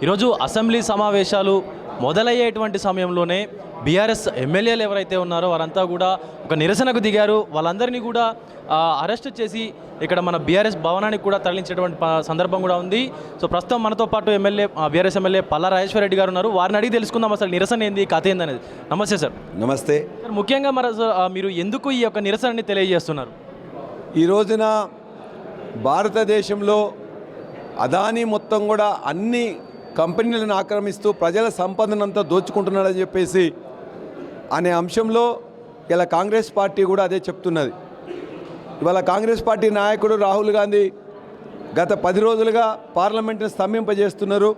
ఈరోజు అసెంబ్లీ సమావేశాలు మొదలయ్యేటువంటి సమయంలోనే బీఆర్ఎస్ ఎమ్మెల్యేలు ఎవరైతే ఉన్నారో వారంతా కూడా ఒక నిరసనకు దిగారు. వాళ్ళందరినీ కూడా అరెస్ట్ చేసి ఇక్కడ మన బీఆర్ఎస్ భవనానికి కూడా తరలించేటువంటి సందర్భం కూడా ఉంది. సో ప్రస్తుతం మనతో పాటు బీఆర్ఎస్ ఎమ్మెల్యే పల్లా రాజేశ్వర రెడ్డి గారు ఉన్నారు. వారిని అడిగి తెలుసుకుందాం అసలు నిరసన ఏంది, కథ ఏందనేది. నమస్తే సార్. నమస్తే సార్. ముఖ్యంగా మీరు ఎందుకు ఈ యొక్క నిరసనని తెలియజేస్తున్నారు? ఈ రోజున భారతదేశంలో అదానీ మొత్తం కూడా అన్ని కంపెనీలను ఆక్రమిస్తూ ప్రజల సంపదనంతా దోచుకుంటున్నాడని చెప్పేసి అనే అంశంలో ఇలా కాంగ్రెస్ పార్టీ కూడా అదే చెప్తున్నది. ఇవాళ కాంగ్రెస్ పార్టీ నాయకుడు రాహుల్ గాంధీ గత 10 రోజులుగా పార్లమెంట్ని స్తంభింపజేస్తున్నారు.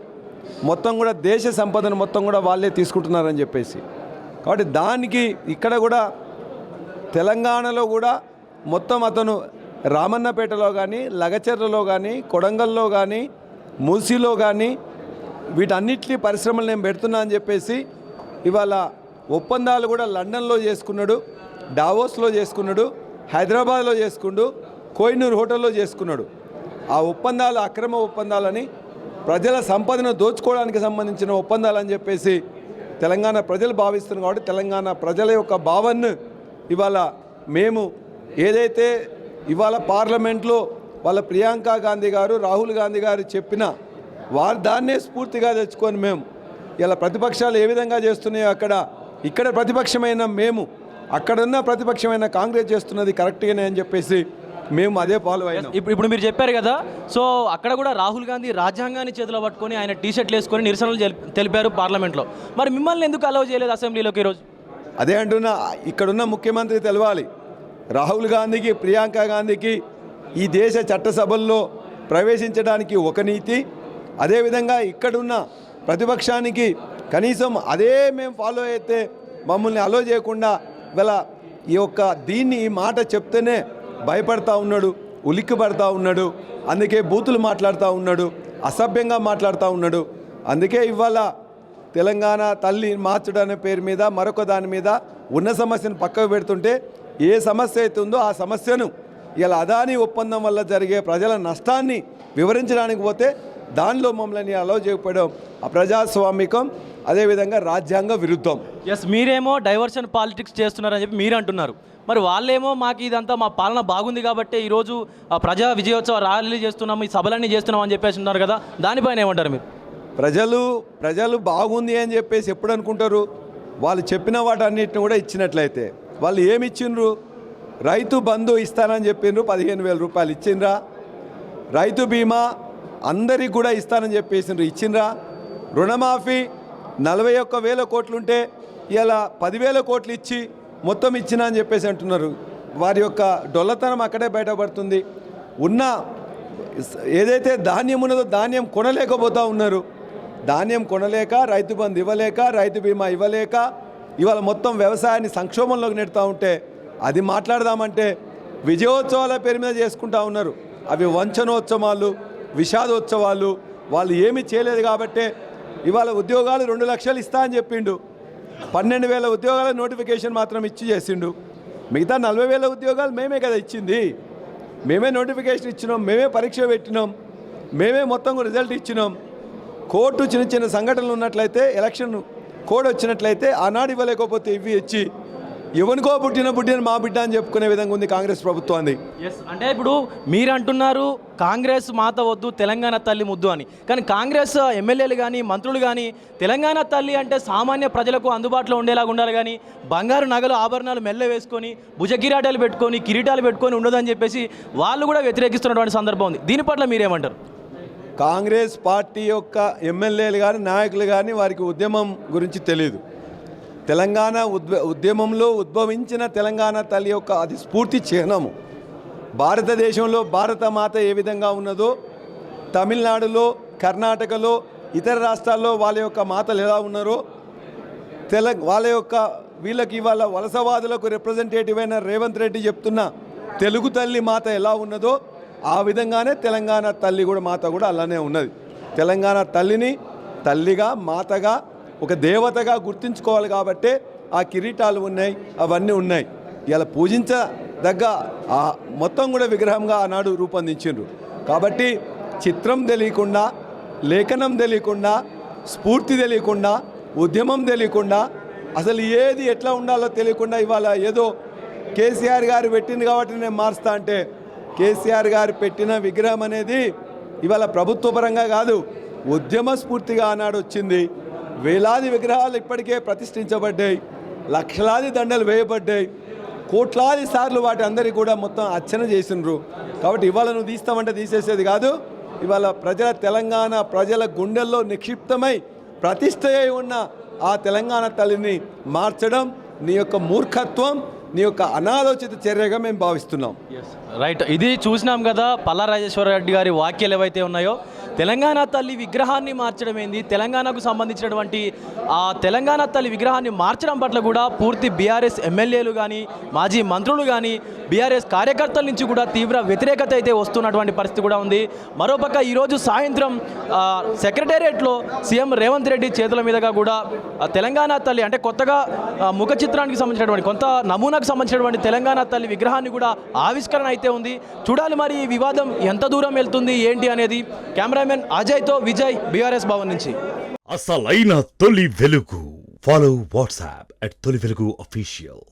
మొత్తం కూడా దేశ సంపదను మొత్తం కూడా వాళ్ళే తీసుకుంటున్నారని చెప్పేసి. కాబట్టి దానికి ఇక్కడ కూడా తెలంగాణలో కూడా మొత్తం అతను రామన్నపేటలో కానీ, లగచెర్లలో కానీ, కొడంగల్లో కానీ, మూసీలో కానీ వీటన్నిటినీ పరిశ్రమలు నేను పెడుతున్నా అని చెప్పేసి ఇవాళ ఒప్పందాలు కూడా లండన్లో చేసుకున్నాడు, డావోస్లో చేసుకున్నాడు, హైదరాబాద్లో చేసుకుండు, కోహినూర్ హోటల్లో చేసుకున్నాడు. ఆ ఒప్పందాలు అక్రమ ఒప్పందాలని, ప్రజల సంపదను దోచుకోవడానికి సంబంధించిన ఒప్పందాలని చెప్పేసి తెలంగాణ ప్రజలు భావిస్తున్నారు. కాబట్టి తెలంగాణ ప్రజల యొక్క భావనను ఇవాళ మేము ఏదైతే ఇవాళ పార్లమెంట్లో వాళ్ళ ప్రియాంక గాంధీ గారు, రాహుల్ గాంధీ గారు చెప్పిన వారు దాన్నే స్ఫూర్తిగా తెచ్చుకొని మేము ఇలా ప్రతిపక్షాలు ఏ విధంగా చేస్తున్నాయో ఇక్కడ ప్రతిపక్షమైన మేము, అక్కడున్న ప్రతిపక్షమైన కాంగ్రెస్ చేస్తున్నది కరెక్ట్గానే అని చెప్పేసి మేము అదే ఫాలో అయినాం. ఇప్పుడు మీరు చెప్పారు కదా, సో అక్కడ కూడా రాహుల్ గాంధీ రాజ్యాంగాన్ని చేతిలో పట్టుకొని ఆయన టీషర్ట్లు వేసుకొని నిరసనలు తెలిపారు పార్లమెంట్లో. మరి మిమ్మల్ని ఎందుకు అలౌ చేయలేదు అసెంబ్లీలోకి ఈరోజు? అదే అంటున్నా, ఇక్కడున్న ముఖ్యమంత్రి తెలవాలి. రాహుల్ గాంధీకి, ప్రియాంక గాంధీకి ఈ దేశ చట్టసభల్లో ప్రవేశించడానికి ఒక నీతి, అదేవిధంగా ఇక్కడున్న ప్రతిపక్షానికి కనీసం అదే మేము ఫాలో అయితే మమ్మల్ని అలో చేయకుండా గల ఈ మాట చెప్తేనే భయపడతా ఉన్నాడు, ఉలిక్కి పడతా ఉన్నాడు. అందుకే బూతులు మాట్లాడుతూ ఉన్నాడు, అసభ్యంగా మాట్లాడుతూ ఉన్నాడు. అందుకే ఇవాళ తెలంగాణ తల్లి మార్చడం అనే పేరు మీద మరొక దాని మీద ఉన్న సమస్యను పక్కకు పెడుతుంటే ఏ సమస్య అవుతుందో ఆ సమస్యను ఇలా అదానీ ఒప్పందం వల్ల జరిగే ప్రజల నష్టాన్ని వివరించడానికి పోతే దానిలో మమ్మల్ని అలౌ చేయకపోవడం అప్రజాస్వామికం, అదేవిధంగా రాజ్యాంగ విరుద్ధం. మీరేమో డైవర్షన్ పాలిటిక్స్ చేస్తున్నారని చెప్పి మీరు అంటున్నారు. మరి వాళ్ళేమో మాకు ఇదంతా మా పాలన బాగుంది కాబట్టి ఈరోజు ప్రజా విజయోత్సవ ర్యాలీ చేస్తున్నాము, ఈ సభలన్నీ చేస్తున్నాం అని చెప్పేసి ఉన్నారు కదా, దానిపైన ఏమంటారు మీరు? ప్రజలు బాగుంది అని చెప్పేసి ఎప్పుడు అనుకుంటారు? వాళ్ళు చెప్పిన వాటన్నిటిని కూడా ఇచ్చినట్లయితే వాళ్ళు ఏమి ఇచ్చిండ్రు? రైతు బంధు ఇస్తానని చెప్పిండ్రు, 15,000 రూపాయలు ఇచ్చిండ్రా? రైతు బీమా అందరికి కూడా ఇస్తానని చెప్పేసిండ్రు, ఇచ్చిండ్రా? రుణమాఫీ 41,000 కోట్లుంటే ఇలా 10,000 కోట్లు ఇచ్చి మొత్తం ఇచ్చినా అని చెప్పేసి అంటున్నారు. వారి యొక్క డొల్లతనం అక్కడే బయటపడుతుంది. ఉన్న ఏదైతే ధాన్యం ఉన్నదో ధాన్యం కొనలేకపోతూ ఉన్నారు. ధాన్యం కొనలేక, రైతు బంధు ఇవ్వలేక, రైతు బీమా ఇవ్వలేక ఇవాళ మొత్తం వ్యవసాయాన్ని సంక్షోభంలోకి నెడుతూ ఉంటే అది మాట్లాడదామంటే విజయోత్సవాల పేరు మీద చేసుకుంటూ ఉన్నారు. అవి వంచనోత్సవాలు, విషాదోత్సవాలు. వాళ్ళు ఏమీ చేయలేదు కాబట్టే ఇవాళ ఉద్యోగాలు 2 లక్షలు ఇస్తా అని చెప్పిండు. 12,000 ఉద్యోగాల నోటిఫికేషన్ మాత్రం ఇచ్చి చేసిండు. మిగతా 40,000 ఉద్యోగాలు మేమే కదా ఇచ్చింది. మేమే నోటిఫికేషన్ ఇచ్చినాం, మేమే పరీక్ష పెట్టినాం, మేమే మొత్తం రిజల్ట్ ఇచ్చినాం. కోర్టు చిన్న సంఘటనలు ఉన్నట్లయితే, ఎలక్షన్ కోడ్ వచ్చినట్లయితే ఆనాడు ఇవ్వలేకపోతే ఇవి ఇచ్చి ఎవరికో పుట్టిన మా బిడ్డ అని చెప్పుకునే విధంగా ఉంది కాంగ్రెస్ ప్రభుత్వాన్ని. అంటే ఇప్పుడు మీరు అంటున్నారు కాంగ్రెస్ మాత వద్దు, తెలంగాణ తల్లి ముద్దు అని. కానీ కాంగ్రెస్ ఎమ్మెల్యేలు కానీ, మంత్రులు కానీ తెలంగాణ తల్లి అంటే సామాన్య ప్రజలకు అందుబాటులో ఉండేలాగా ఉండాలి కానీ బంగారు నగలు, ఆభరణాలు మెల్ల వేసుకొని, భుజకిరీటాలు పెట్టుకొని, కిరీటాలు పెట్టుకొని ఉండదని చెప్పేసి వాళ్ళు కూడా వ్యతిరేకిస్తున్నటువంటి సందర్భం ఉంది. దీని పట్ల మీరేమంటారు? కాంగ్రెస్ పార్టీ యొక్క ఎమ్మెల్యేలు కానీ, నాయకులు కానీ వారికి ఉద్యమం గురించి తెలియదు. తెలంగాణ ఉద్యమంలో ఉద్భవించిన తెలంగాణ తల్లి యొక్క అది స్ఫూర్తి చిహ్నము. భారతదేశంలో భారతమాత ఏ విధంగా ఉన్నదో తమిళనాడులో, కర్ణాటకలో, ఇతర రాష్ట్రాల్లో వాళ్ళ యొక్క మాతలు ఎలా ఉన్నారో వాళ్ళ యొక్క వీళ్ళకి ఇవాళ వలసవాదులకు రిప్రజెంటేటివ్ అయిన రేవంత్ రెడ్డి చెప్తున్న తెలుగు తల్లి మాత ఎలా ఉన్నదో ఆ విధంగానే తెలంగాణ తల్లి కూడా మాత కూడా అలానే ఉన్నది. తెలంగాణ తల్లిని తల్లిగా, మాతగా, ఒక దేవతగా గుర్తించుకోవాలి కాబట్టే ఆ కిరీటాలు ఉన్నాయి, అవన్నీ ఉన్నాయి. ఇలా పూజించదగ్గ మొత్తం కూడా విగ్రహంగా ఆనాడు రూపొందించిండ్రు. కాబట్టి చిత్రం తెలియకుండా, లేఖనం తెలియకుండా స్ఫూర్తి తెలియకుండా, ఉద్యమం తెలియకుండా, అసలు ఏది ఎట్లా ఉండాలో తెలియకుండా ఇవాళ ఏదో కేసీఆర్ గారు పెట్టింది కాబట్టి నేను మారుస్తా అంటే, కేసీఆర్ గారు పెట్టిన విగ్రహం అనేది ఇవాళ ప్రభుత్వ పరంగా కాదు, ఉద్యమ స్ఫూర్తిగా ఆనాడు వచ్చింది. వేలాది విగ్రహాలు ఇప్పటికే ప్రతిష్ఠించబడ్డాయి, లక్షలాది దండలు వేయబడ్డాయి, కోట్లాది సార్లు వాటి అందరికీ కూడా మొత్తం అర్చన చేసినారు. కాబట్టి ఇవాళ నువ్వు తీస్తామంటే తీసేసేది కాదు. ఇవాళ తెలంగాణ ప్రజల గుండెల్లో నిక్షిప్తమై ప్రతిష్ఠ అయి ఉన్న ఆ తెలంగాణ తల్లిని మార్చడం నీ యొక్క మూర్ఖత్వం, నీ యొక్క అనాలోచిత చర్యగా మేము భావిస్తున్నాం. రైట్, ఇది చూసినాం కదా. పల్లా రాజేశ్వర రెడ్డి గారి వాక్యాలు ఏవైతే ఉన్నాయో, తెలంగాణ తల్లి విగ్రహాన్ని మార్చడం ఏంది, తెలంగాణకు సంబంధించినటువంటి ఆ తెలంగాణ తల్లి విగ్రహాన్ని మార్చడం పట్ల కూడా పూర్తి బీఆర్ఎస్ ఎమ్మెల్యేలు కానీ, మాజీ మంత్రులు కానీ, బీఆర్ఎస్ కార్యకర్తల నుంచి కూడా తీవ్ర వ్యతిరేకత అయితే వస్తున్నటువంటి పరిస్థితి కూడా ఉంది. మరోపక్క ఈరోజు సాయంత్రం సెక్రటేరియట్లో సీఎం రేవంత్ రెడ్డి చేతుల మీదుగా కూడా తెలంగాణ తల్లి అంటే కొత్తగా ముఖ చిత్రానికి సంబంధించినటువంటి కొంత నమూనాకు సంబంధించినటువంటి తెలంగాణ తల్లి విగ్రహాన్ని కూడా ఆవిష్కరణ అయితే ఉంది. చూడాలి మరి ఈ వివాదం ఎంత దూరం వెళ్తుంది ఏంటి అనేది. కెమెరామెన్ అజయ్తో విజయ్, బీఆర్ఎస్ భవన్ నుంచి. అసలైన తొలి వెలుగు. ఫాలో వాట్సాప్ @తొలి వెలుగు అఫీషియల్.